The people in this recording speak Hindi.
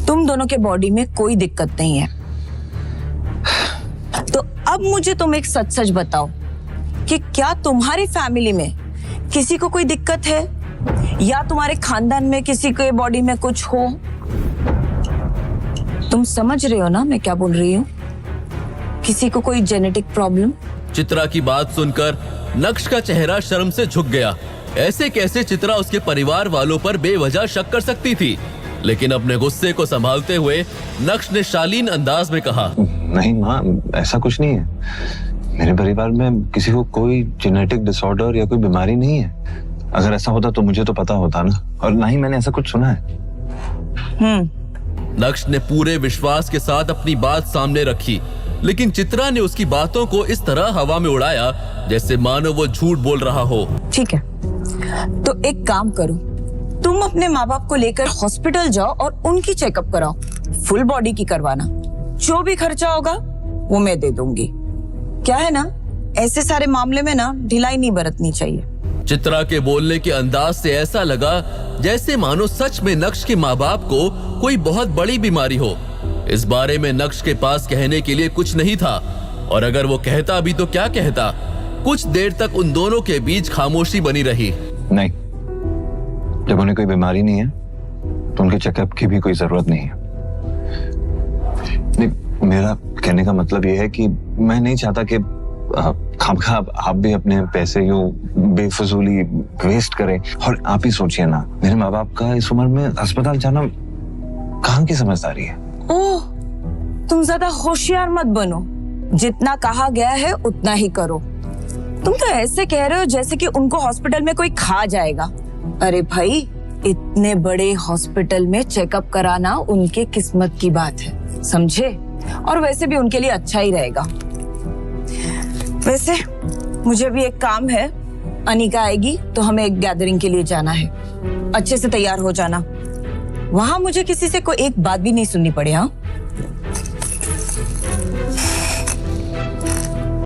तुम दोनों के बॉडी में कोई दिक्कत नहीं है। तो अब मुझे तुम एक सच सच बताओ कि क्या तुम्हारी फैमिली में किसी को कोई दिक्कत है या तुम्हारे खानदान में किसी के बॉडी में कुछ हो? तुम समझ रहे हो ना मैं क्या बोल रही हूँ? किसी को कोई जेनेटिक प्रॉब्लम? चित्रा की बात सुनकर नक्श का चेहरा शर्म से झुक गया। ऐसे कैसे चित्रा उसके परिवार वालों पर बेवजह शक कर सकती थी? लेकिन अपने गुस्से को संभालते हुए नक्श ने शालीन अंदाज में कहा, नहीं माँ, ऐसा कुछ नहीं है। मेरे परिवार में किसी को कोई जेनेटिक डिसऑर्डर या कोई बीमारी नहीं है। अगर ऐसा होता तो मुझे तो पता होता ना, और ना ही मैंने ऐसा कुछ सुना है। नक्श ने पूरे विश्वास के साथ अपनी बात सामने रखी, लेकिन चित्रा ने उसकी बातों को इस तरह हवा में उड़ाया जैसे मानो वो झूठ बोल रहा हो। ठीक है, तो एक काम करो, तुम अपने माँ बाप को लेकर हॉस्पिटल जाओ और उनकी चेकअप कराओ। फुल बॉडी की करवाना, जो भी खर्चा होगा वो मैं दे दूंगी। क्या है ना, ऐसे सारे मामले में ना ढिलाई नहीं बरतनी चाहिए। चित्रा के बोलने के अंदाज से ऐसा लगा जैसे मानो सच में नक्श के माँ बाप को कोई बहुत बड़ी बीमारी हो। इस बारे में नक्श के पास कहने के लिए कुछ नहीं था, और अगर वो कहता भी तो क्या कहता। कुछ देर तक उन दोनों के बीच खामोशी बनी रही। नहीं, जब उन्हें कोई बीमारी नहीं है तो उनके चेकअप की भी कोई जरूरत नहीं है। नहीं, मेरा कहने का मतलब ये है कि मैं नहीं चाहता कि खामखा आप भी अपने पैसे यूं बेफजूली वेस्ट करें। और आप ही सोचिए ना, मेरे माँ बाप का इस उम्र में अस्पताल जाना कहाँ की समझदारी है। ओह, तुम ज्यादा होशियार मत बनो। जितना कहा गया है उतना ही करो। तुम तो ऐसे कह रहे हो जैसे कि उनको हॉस्पिटल में कोई खा जाएगा। अरे भाई, इतने बड़े हॉस्पिटल में चेकअप कराना उनके किस्मत की बात है, समझे? और वैसे भी उनके लिए अच्छा ही रहेगा। वैसे मुझे भी एक काम है, अनिका आएगी तो हमें एक गैदरिंग के लिए जाना है। अच्छे से तैयार हो जाना, वहां मुझे किसी से कोई एक बात भी नहीं सुननी पड़े। हाँ,